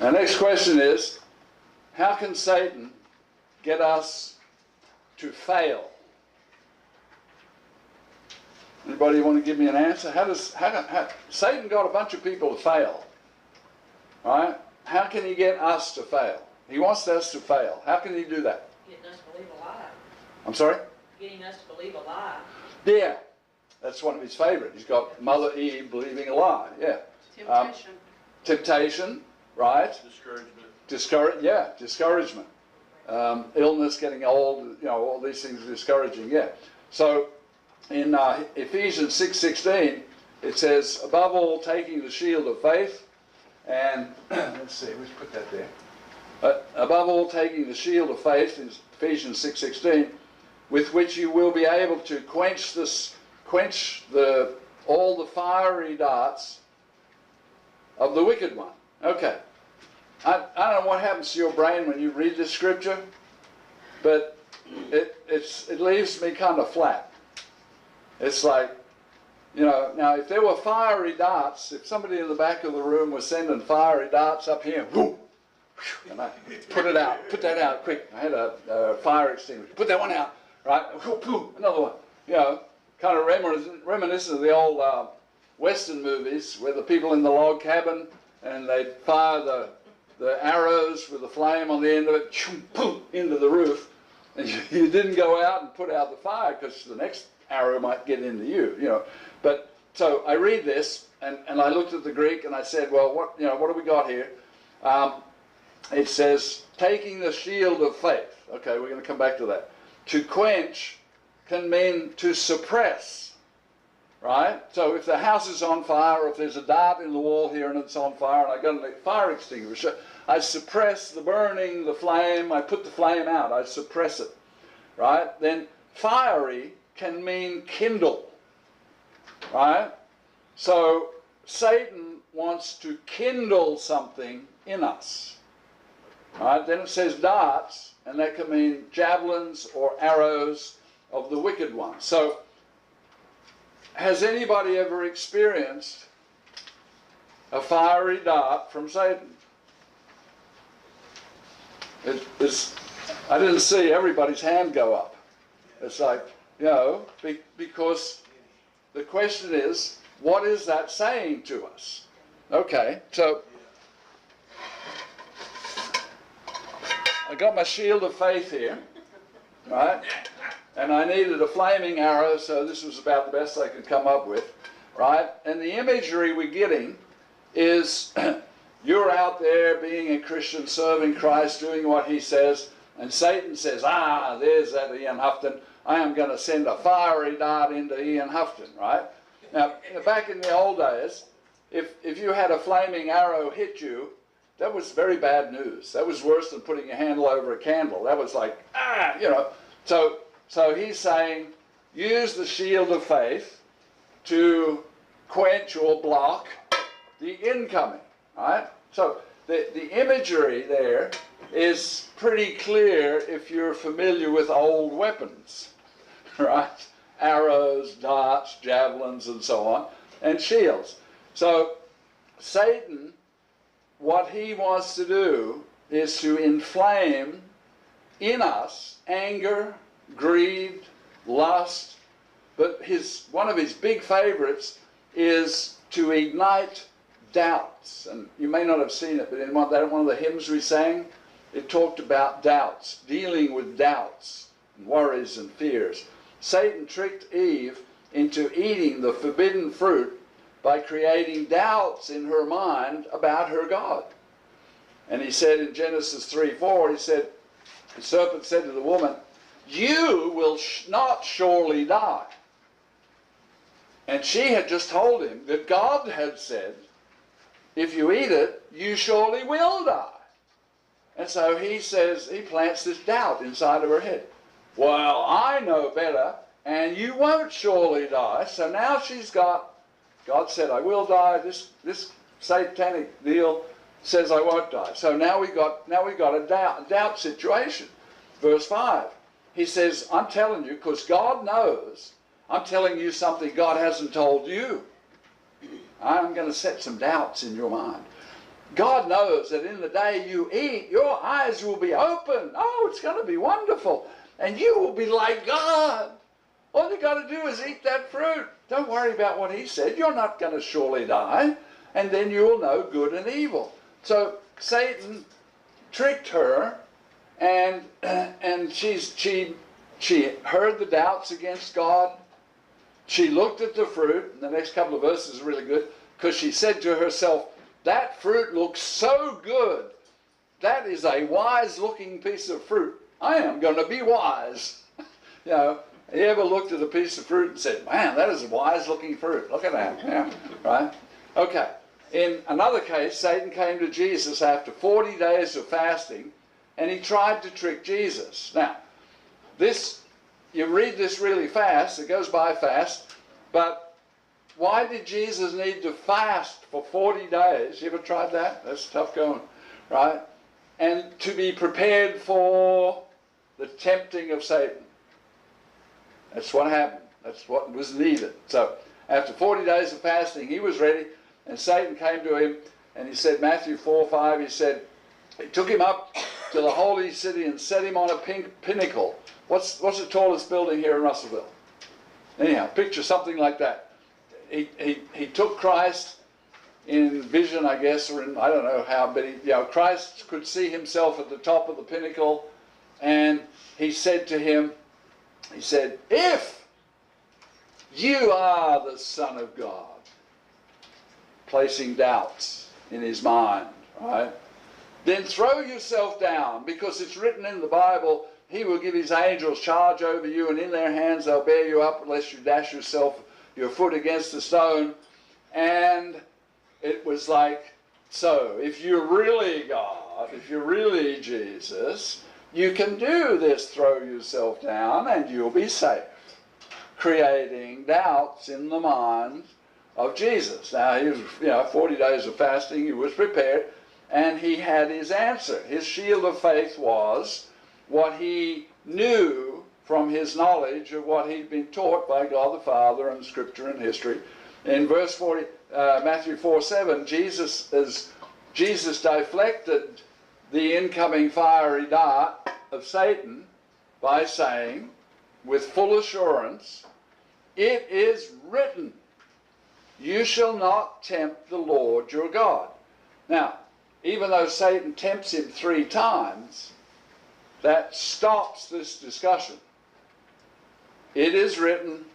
The next question is, how can Satan get us to fail? Anybody want to give me an answer? Satan got a bunch of people to fail, right? How can he get us to fail? He wants us to fail. How can he do that? Getting us to believe a lie. I'm sorry? Getting us to believe a lie. Yeah, that's one of his favorites. He's got Mother Eve believing a lie. Yeah. Temptation. Temptation, right? Discouragement. Discouragement. Illness, getting old, all these things are discouraging. Yeah. So in Ephesians 6:16, it says, above all, taking the shield of faith, and let's see, let's put that there. Above all, taking the shield of faith, in Ephesians 6:16, with which you will be able to quench all the fiery darts of the wicked one. Okay. I don't know what happens to your brain when you read this scripture, but it leaves me kind of flat. It's like, now if there were fiery darts, if somebody in the back of the room was sending fiery darts up here, whoo, and I put that out quick. I had a fire extinguisher. Put that one out, right? Another one. Kind of reminiscent of the old Western movies where the people in the log cabin and they'd fire the arrows with the flame on the end of it, into the roof, and you didn't go out and put out the fire because the next arrow might get into you, But so I read this and I looked at the Greek and I said, well, what do we got here? It says, taking the shield of faith. Okay, we're going to come back to that. To quench can mean to suppress, right? So if the house is on fire, or if there's a dart in the wall here and it's on fire, and I got a fire extinguisher, I suppress the burning, the flame, I put the flame out, I suppress it, right? Then fiery can mean kindle, right? So Satan wants to kindle something in us. Right? Then it says darts, and that can mean javelins or arrows of the wicked one. So, has anybody ever experienced a fiery dart from Satan? I didn't see everybody's hand go up. It's like, because the question is, what is that saying to us? Okay, so I got my shield of faith here, right? And I needed a flaming arrow, so this was about the best I could come up with, right? And the imagery we're getting is you're out there being a Christian, serving Christ, doing what he says, and Satan says, there's that Ian Hufton. I am going to send a fiery dart into Ian Hufton, right? Now, back in the old days, if you had a flaming arrow hit you, that was very bad news. That was worse than putting a handle over a candle. That was like, So he's saying, use the shield of faith to quench or block the incoming, right? So the imagery there is pretty clear if you're familiar with old weapons, right? Arrows, darts, javelins, and so on, and shields. So Satan, what he wants to do is to inflame in us anger, greed, lust, but one of his big favorites is to ignite doubts. And you may not have seen it, but in one of the hymns we sang, it talked about doubts, dealing with doubts, and worries and fears. Satan tricked Eve into eating the forbidden fruit by creating doubts in her mind about her God. And he said in Genesis 3:4, he said, the serpent said to the woman, you will not surely die. And she had just told him that God had said, if you eat it, you surely will die. And so he says, he plants this doubt inside of her head. Well, I know better, and you won't surely die. So now she's got, God said I will die. This satanic deal says I won't die. So now we got a doubt situation. Verse 5. He says, I'm telling you, because God knows, I'm telling you something God hasn't told you. I'm going to set some doubts in your mind. God knows that in the day you eat, your eyes will be open. Oh, it's going to be wonderful. And you will be like God. All you got to do is eat that fruit. Don't worry about what he said. You're not going to surely die. And then you will know good and evil. So Satan tricked her, and she heard the doubts against God. She looked at the fruit, and the next couple of verses are really good, because she said to herself, that fruit looks so good. That is a wise-looking piece of fruit. I am going to be wise. You know, you ever looked at a piece of fruit and said, man, that is a wise-looking fruit. Look at that. Yeah, right? Okay. In another case, Satan came to Jesus after 40 days of fasting, and he tried to trick Jesus. Now, you read this really fast. It goes by fast. But why did Jesus need to fast for 40 days? You ever tried that? That's tough going, right? And to be prepared for the tempting of Satan. That's what happened. That's what was needed. So after 40 days of fasting, he was ready, and Satan came to him, and he said, Matthew 4:5, he said, he took him up to the holy city and set him on a pinnacle. What's the tallest building here in Russellville? Anyhow, picture something like that. He took Christ in vision, I guess, or in, I don't know how, but Christ could see himself at the top of the pinnacle, and he said to him, he said, if you are the Son of God, placing doubts in his mind, right? Then throw yourself down, because it's written in the Bible, he will give his angels charge over you, and in their hands they'll bear you up unless you dash your foot against the stone. And it was like, so if you're really God, if you're really Jesus, you can do this, throw yourself down, and you'll be safe. Creating doubts in the mind of Jesus. Now, he was, 40 days of fasting, he was prepared, and he had his answer. His shield of faith was what he knew from his knowledge of what he'd been taught by God the Father and Scripture and history. In verse 40, Matthew 4:7, Jesus deflected the incoming fiery dart of Satan by saying, with full assurance, it is written, you shall not tempt the Lord your God. Now, even though Satan tempts him 3 times, that stops this discussion. It is written,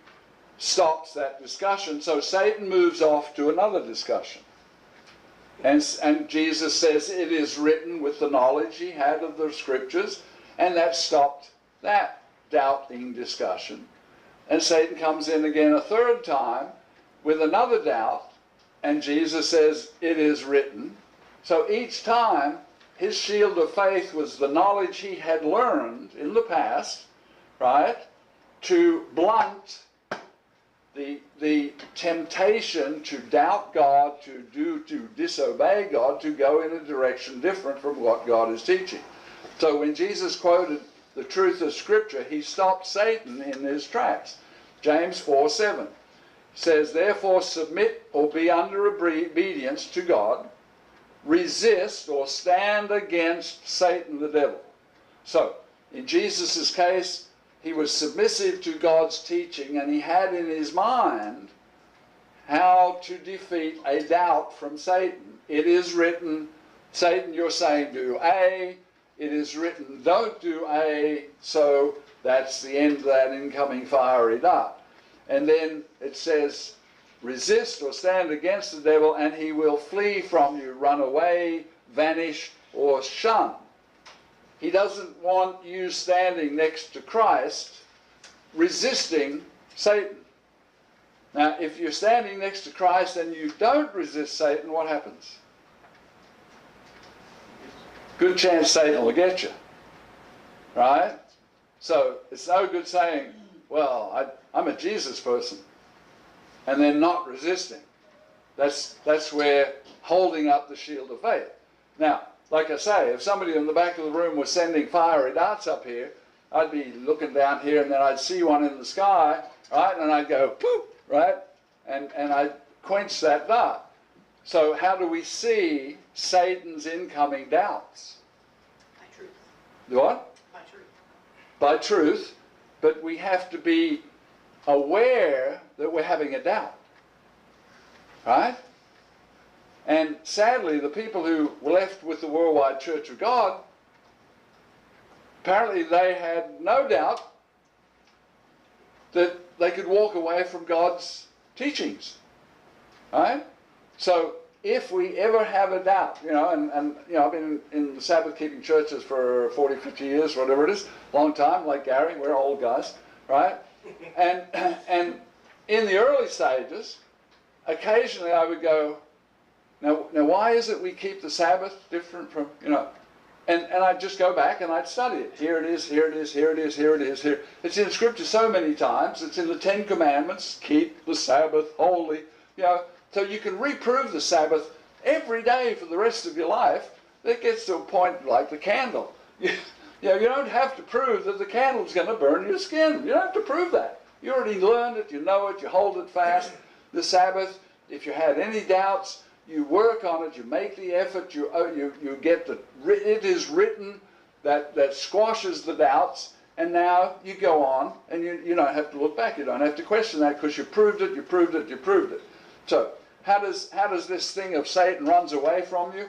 stops that discussion. So Satan moves off to another discussion. And Jesus says it is written with the knowledge he had of the Scriptures, and that stopped that doubting discussion. And Satan comes in again a 3rd time with another doubt, and Jesus says it is written. So each time his shield of faith was the knowledge he had learned in the past, right, to blunt the temptation to doubt God, to disobey God, to go in a direction different from what God is teaching. So when Jesus quoted the truth of Scripture, he stopped Satan in his tracks. James 4:7 says, therefore submit or be under obedience to God, resist or stand against Satan the devil. So, in Jesus' case, he was submissive to God's teaching, and he had in his mind how to defeat a doubt from Satan. It is written, Satan, you're saying do A. It is written, don't do A. So that's the end of that incoming fiery dart. And then it says, resist or stand against the devil, and he will flee from you, run away, vanish, or shun. He doesn't want you standing next to Christ, resisting Satan. Now, if you're standing next to Christ and you don't resist Satan, what happens? Good chance Satan will get you. Right? So, it's no good saying, well, I'm a Jesus person, and then not resisting. That's where holding up the shield of faith. Now, like I say, if somebody in the back of the room was sending fiery darts up here, I'd be looking down here, and then I'd see one in the sky, right, and I'd go, poof, right, and I'd quench that dart. So how do we see Satan's incoming doubts? By truth. What? By truth. By truth, but we have to be aware that we're having a doubt. Right? And sadly, the people who were left with the Worldwide Church of God, apparently they had no doubt that they could walk away from God's teachings. Right? So if we ever have a doubt, and I've been in the Sabbath-keeping churches for 40, 50 years, whatever it is, long time, like Gary, we're old guys, right? And in the early stages, occasionally I would go, now why is it we keep the Sabbath different from, and I'd just go back and I'd study it. Here it is, here it is, here it is, here it is, here. It's in Scripture so many times. It's in the Ten Commandments, keep the Sabbath holy, so you can reprove the Sabbath every day for the rest of your life. That gets to a point like the candle. You don't have to prove that the candle's going to burn your skin. You don't have to prove that. You already learned it, you know it, you hold it fast. The Sabbath, if you had any doubts, you work on it, you make the effort, you get it is written that squashes the doubts, and now you go on, and you don't have to look back. You don't have to question that because you proved it, you proved it, you proved it. So how does this thing of Satan runs away from you?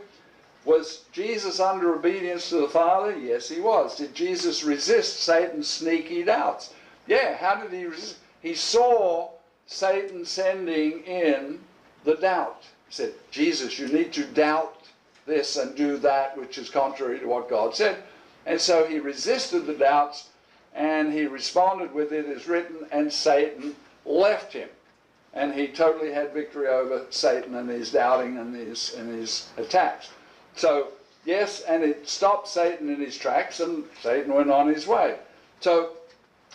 Was Jesus under obedience to the Father? Yes, he was. Did Jesus resist Satan's sneaky doubts? Yeah, how did he resist? He saw Satan sending in the doubt. He said, Jesus, you need to doubt this and do that which is contrary to what God said. And so he resisted the doubts and he responded with it is written, and Satan left him. And he totally had victory over Satan and his doubting and his attacks. So, yes, and it stopped Satan in his tracks, and Satan went on his way. So,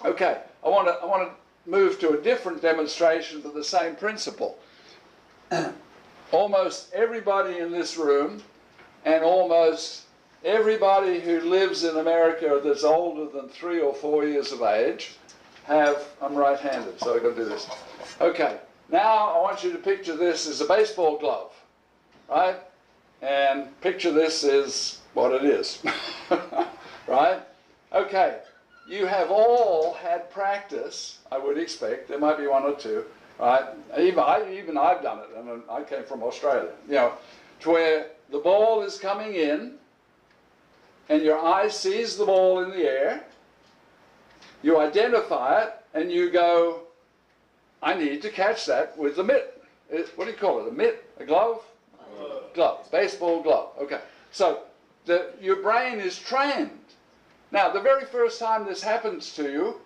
okay, I want to move to a different demonstration of the same principle. Almost everybody in this room, and almost everybody who lives in America that's older than 3 or 4 years of age I'm right-handed, so I've got to do this. Okay, now I want you to picture this as a baseball glove, right? And picture this is what it is, right? Okay, you have all had practice, I would expect. There might be one or two, right? Even I've done it, and I came from Australia, to where the ball is coming in, and your eye sees the ball in the air, you identify it, and you go, I need to catch that with the mitt. What do you call it, a mitt, a glove? Glove, baseball glove. Okay, so your brain is trained. Now, the very first time this happens to you,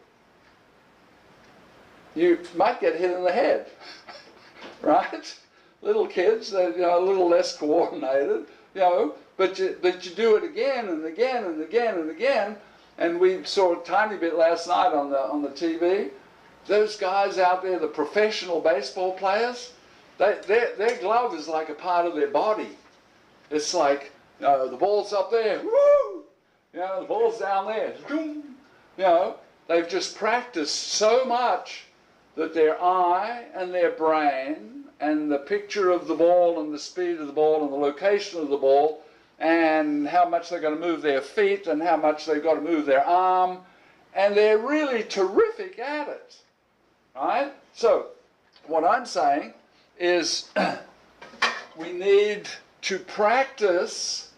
you might get hit in the head, right? Little kids, they're a little less coordinated, but you do it again and again and again and again. And we saw a tiny bit last night on the TV. Those guys out there, the professional baseball players, their glove is like a part of their body. It's like, the ball's up there, woo! The ball's down there, zoom! They've just practiced so much that their eye and their brain and the picture of the ball and the speed of the ball and the location of the ball and how much they're going to move their feet and how much they've got to move their arm, and they're really terrific at it, right? So what I'm saying is we need to practice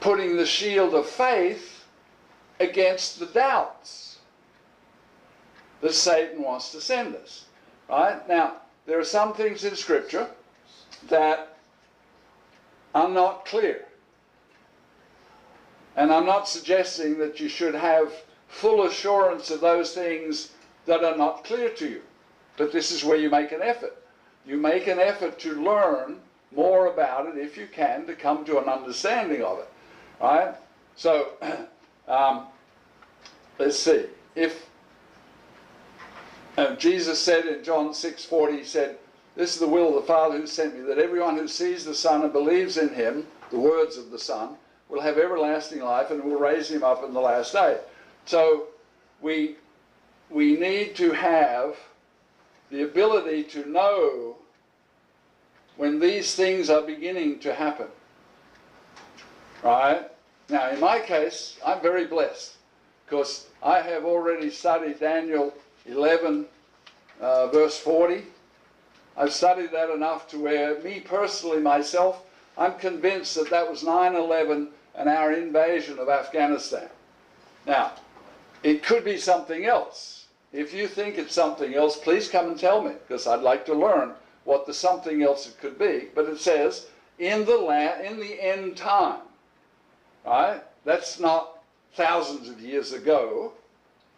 putting the shield of faith against the doubts that Satan wants to send us, right? Now, there are some things in Scripture that are not clear. And I'm not suggesting that you should have full assurance of those things that are not clear to you. But this is where you make an effort. You make an effort to learn more about it, if you can, to come to an understanding of it. Right? So, let's see. If Jesus said in John 6:40, he said, this is the will of the Father who sent me, that everyone who sees the Son and believes in him, the words of the Son, will have everlasting life and will raise him up in the last day. So we need to have the ability to know when these things are beginning to happen. Right? Now, in my case, I'm very blessed because I have already studied Daniel 11, verse 40. I've studied that enough to where, me personally, myself, I'm convinced that that was 9/11 and our invasion of Afghanistan. Now, it could be something else. If you think it's something else, please come and tell me, because I'd like to learn what the something else it could be. But it says, in the end time, right? That's not thousands of years ago.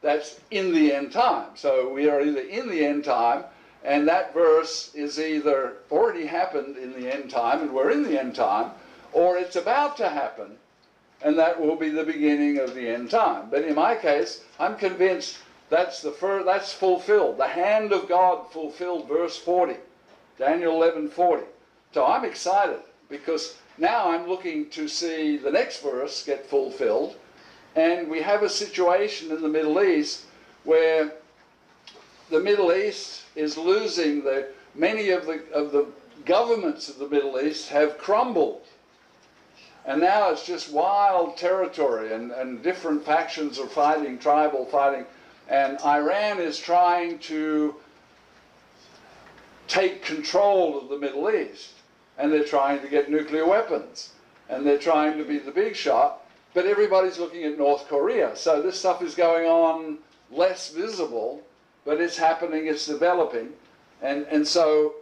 That's in the end time. So we are either in the end time, and that verse is either already happened in the end time, and we're in the end time, or it's about to happen, and that will be the beginning of the end time. But in my case, I'm convinced that's fulfilled. The hand of God fulfilled verse 40, Daniel 11:40. So I'm excited because now I'm looking to see the next verse get fulfilled, and we have a situation in the Middle East where the Middle East is losing many of the governments of the Middle East have crumbled. And now it's just wild territory, and different factions are fighting, tribal fighting. And Iran is trying to take control of the Middle East. And they're trying to get nuclear weapons. And they're trying to be the big shot. But everybody's looking at North Korea. So this stuff is going on less visible, but it's happening, it's developing. And so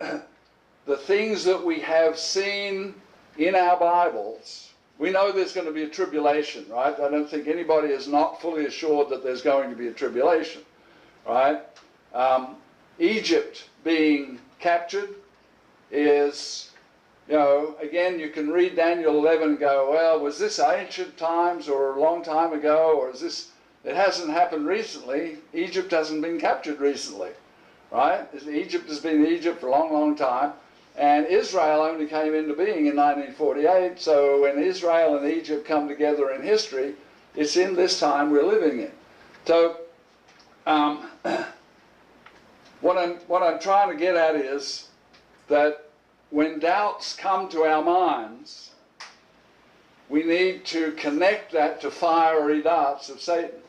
the things that we have seen in our Bibles, we know there's going to be a tribulation, right? I don't think anybody is not fully assured that there's going to be a tribulation, right? Egypt being captured is, you know, again, you can read Daniel 11 and go, well, was this ancient times or a long time ago, or is this, it hasn't happened recently. Egypt hasn't been captured recently, right? Egypt has been Egypt for a long, long time. And Israel only came into being in 1948, so when Israel and Egypt come together in history, it's in this time we're living in. So what I'm trying to get at is that when doubts come to our minds, we need to connect that to fiery darts of Satan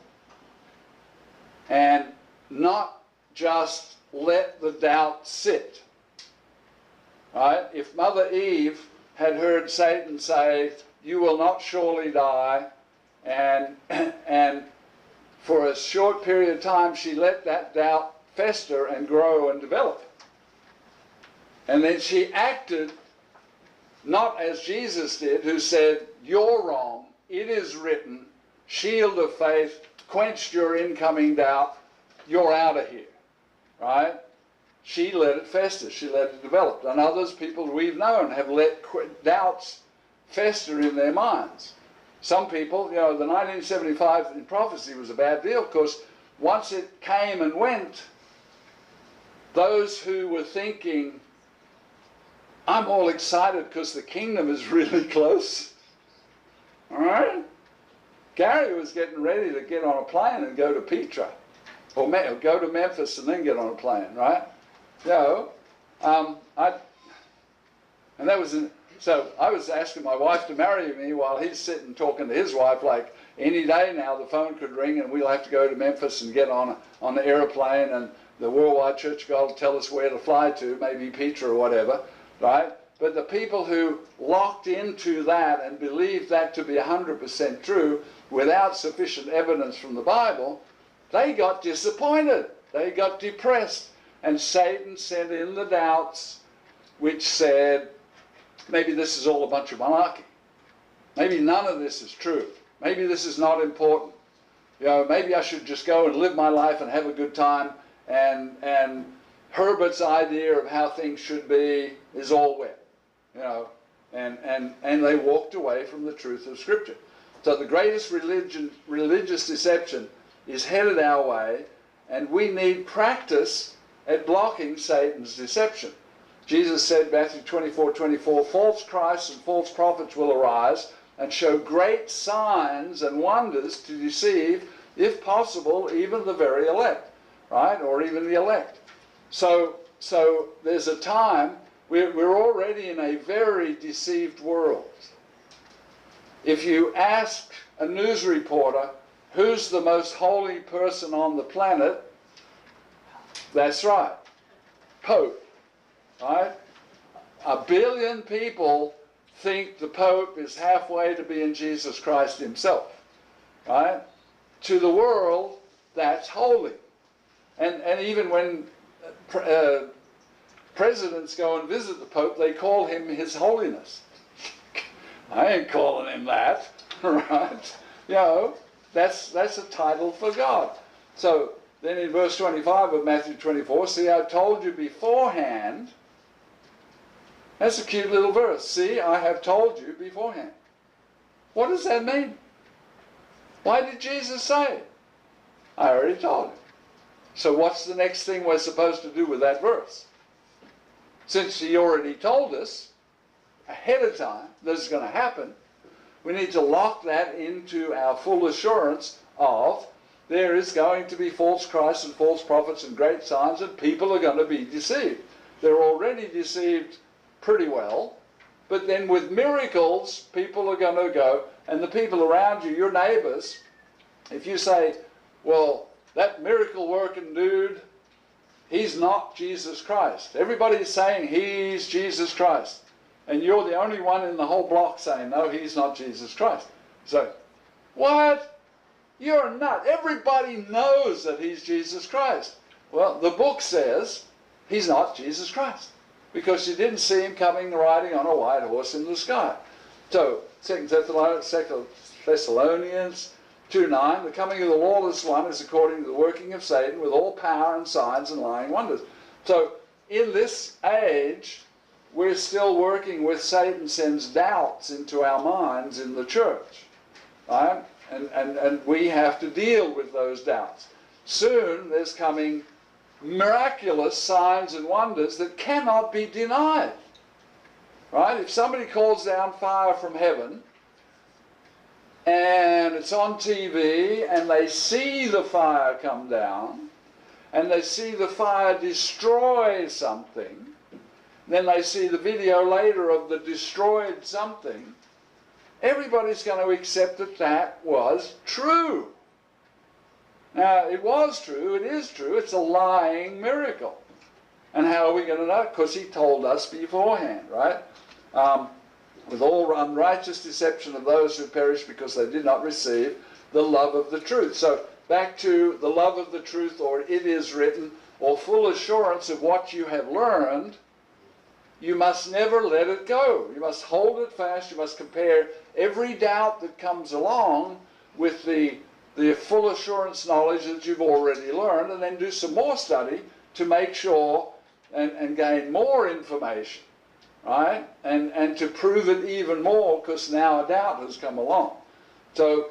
and not just let the doubt sit. Right? If Mother Eve had heard Satan say, you will not surely die, and for a short period of time she let that doubt fester and grow and develop. And then she acted not as Jesus did, who said, you're wrong, it is written, shield of faith, quenched your incoming doubt, you're out of here. Right? She let it fester, she let it develop. And others, people we've known, have let doubts fester in their minds. Some people, you know, the 1975 in prophecy was a bad deal because once it came and went, those who were thinking, I'm all excited because the kingdom is really close. All right? Gary was getting ready to get on a plane and go to Petra, or go to Memphis and then get on a plane, right? So, and that was so I was asking my wife to marry me while he's sitting talking to his wife, like any day now the phone could ring and we'll have to go to Memphis and get on the airplane, and the Worldwide Church of God will tell us where to fly to, maybe Petra or whatever, right? But the people who locked into that and believed that to be 100% true without sufficient evidence from the Bible, they got disappointed, they got depressed. And Satan sent in the doubts, which said, maybe this is all a bunch of malarkey. Maybe none of this is true. Maybe this is not important. You know, maybe I should just go and live my life and have a good time. And Herbert's idea of how things should be is all wet. You know, and they walked away from the truth of Scripture. So the greatest religious deception is headed our way, and we need practice at blocking Satan's deception. Jesus said, Matthew 24:24, false Christs and false prophets will arise and show great signs and wonders to deceive, if possible, even the very elect, right? Or even the elect. So there's a time we're already in a very deceived world. If you ask a news reporter, who's the most holy person on the planet? That's right, Pope, right? 1 billion people think the Pope is halfway to being Jesus Christ himself, right? To the world, that's holy. And even when presidents go and visit the Pope, they call him His Holiness. I ain't calling him that, right? You know, that's a title for God. So then in verse 25 of Matthew 24, see, I told you beforehand. That's a cute little verse. See, I have told you beforehand. What does that mean? Why did Jesus say it? I already told him. So what's the next thing we're supposed to do with that verse? Since he already told us ahead of time this is going to happen, we need to lock that into our full assurance of there is going to be false Christs and false prophets and great signs, and people are going to be deceived. They're already deceived pretty well, but then with miracles, people are going to go, and the people around you, your neighbors, if you say, well, that miracle working dude, he's not Jesus Christ. Everybody's saying he's Jesus Christ. And you're the only one in the whole block saying, no, he's not Jesus Christ. So, what? You're not. Everybody knows that he's Jesus Christ. Well, the book says he's not Jesus Christ, because you didn't see him coming riding on a white horse in the sky. So, 2 Thessalonians 2:9, the coming of the lawless one is according to the working of Satan with all power and signs and lying wonders. So, in this age, we're still working with Satan sends doubts into our minds in the church, right? And we have to deal with those doubts. Soon there's coming miraculous signs and wonders that cannot be denied, right? If somebody calls down fire from heaven and it's on TV and they see the fire come down and they see the fire destroy something, then they see the video later of the destroyed something, everybody's going to accept that that was true. Now, it was true, it is true, it's a lying miracle. And how are we going to know? Because he told us beforehand, right? With all unrighteous deception of those who perish because they did not receive the love of the truth. So, back to the love of the truth, or it is written, or full assurance of what you have learned. You must never let it go. You must hold it fast. You must compare every doubt that comes along with the full assurance knowledge that you've already learned, and then do some more study to make sure and gain more information, right? And to prove it even more, because now a doubt has come along. So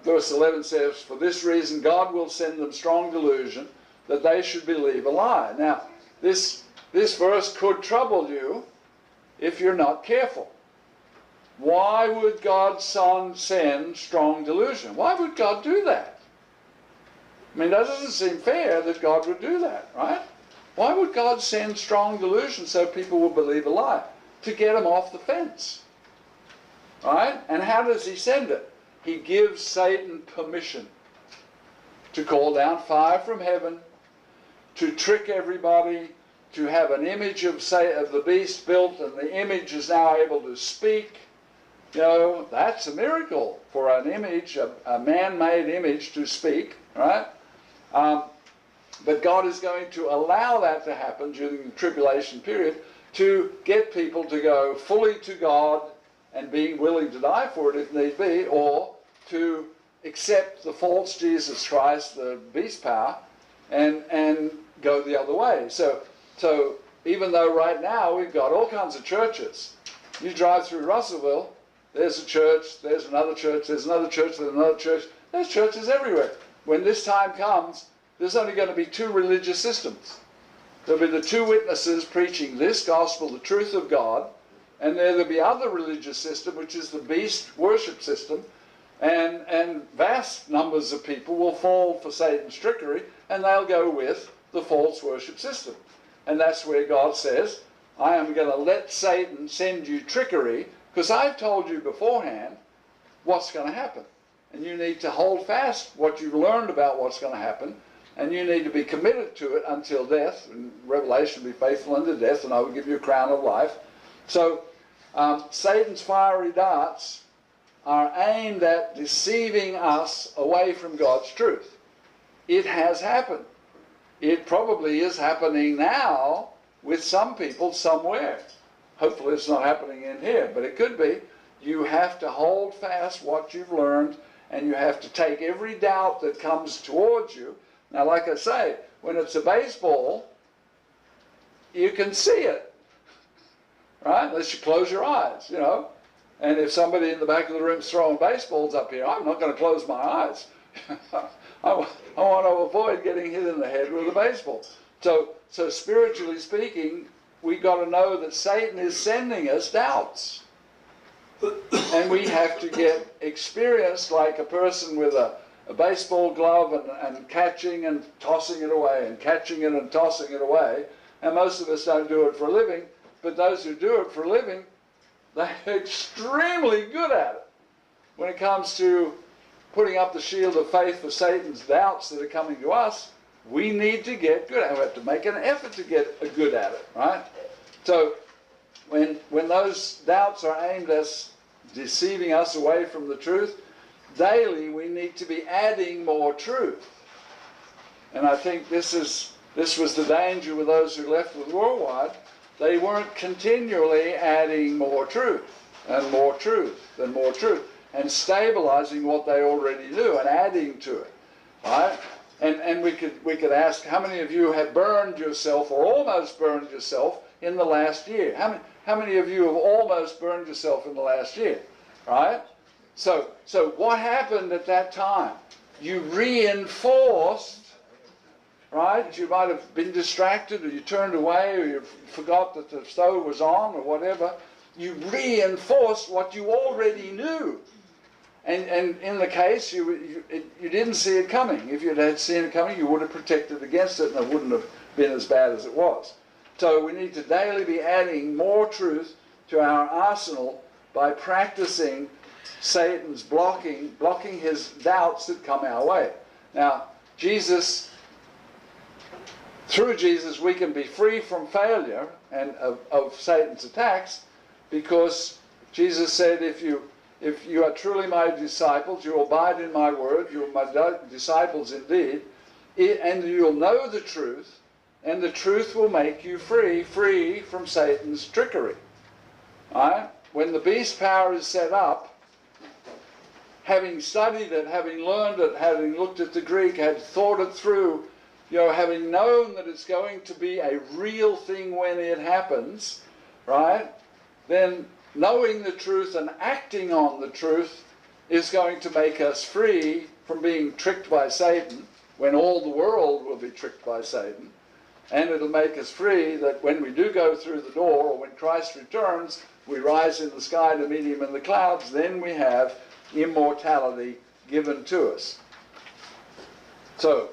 verse 11 says, for this reason God will send them strong delusion that they should believe a lie. Now, this verse could trouble you if you're not careful. Why would God's Son send strong delusion? Why would God do that? I mean, that doesn't seem fair that God would do that, right? Why would God send strong delusion so people will believe a lie? To get them off the fence, right? And how does he send it? He gives Satan permission to call down fire from heaven, to trick everybody, to have an image of the beast built, and the image is now able to speak. You know, that's a miracle for an image, a man-made image to speak, right? But God is going to allow that to happen during the tribulation period to get people to go fully to God and being willing to die for it if need be, or to accept the false Jesus Christ, the beast power, and go the other way. So even though right now we've got all kinds of churches, you drive through Russellville, there's a church, there's another church, there's another church, there's another church, there's churches everywhere. When this time comes, there's only going to be two religious systems. There'll be the two witnesses preaching this gospel, the truth of God, and there'll be other religious system, which is the beast worship system, and vast numbers of people will fall for Satan's trickery, and they'll go with the false worship system. And that's where God says, I am going to let Satan send you trickery, because I've told you beforehand what's going to happen. And you need to hold fast what you've learned about what's going to happen, and you need to be committed to it until death. In Revelation, be faithful unto death, and I will give you a crown of life. So Satan's fiery darts are aimed at deceiving us away from God's truth. It has happened. It probably is happening now with some people somewhere. Hopefully it's not happening in here, but it could be. You have to hold fast what you've learned, and you have to take every doubt that comes towards you. Now, like I say, when it's a baseball, you can see it, right? Unless you close your eyes, you know. And if somebody in the back of the room is throwing baseballs up here, I'm not going to close my eyes. I want to avoid getting hit in the head with a baseball. So spiritually speaking, we got to know that Satan is sending us doubts. And we have to get experienced like a person with a baseball glove and catching and tossing it away and catching it and tossing it away. And most of us don't do it for a living, but those who do it for a living, they're extremely good at it. When it comes to putting up the shield of faith for Satan's doubts that are coming to us, we need to get good at it. We have to make an effort to get good at it, right? So when those doubts are aimed at deceiving us away from the truth, daily we need to be adding more truth. And I think this was the danger with those who left with worldwide. They weren't continually adding more truth and more truth and more truth and stabilizing what they already knew and adding to it, right? And we could ask, how many of you have burned yourself or almost burned yourself in the last year? How many of you have almost burned yourself in the last year, right? So what happened at that time? You reinforced, right? You might have been distracted, or you turned away, or you forgot that the stove was on, or whatever. You reinforced what you already knew. And in the case, you didn't see it coming. If you had seen it coming, you would have protected against it, and it wouldn't have been as bad as it was. So we need to daily be adding more truth to our arsenal by practicing Satan's blocking his doubts that come our way. Now, through Jesus, we can be free from failure and of Satan's attacks, because Jesus said, if you are truly my disciples, you will abide in my word, you are my disciples indeed, and you'll know the truth, and the truth will make you free from Satan's trickery. All right? When the beast power is set up, having studied it, having learned it, having looked at the Greek, had thought it through, you know, having known that it's going to be a real thing when it happens, right? Then knowing the truth and acting on the truth is going to make us free from being tricked by Satan, when all the world will be tricked by Satan. And it'll make us free that when we do go through the door, or when Christ returns, we rise in the sky to meet him in the clouds, then we have immortality given to us. So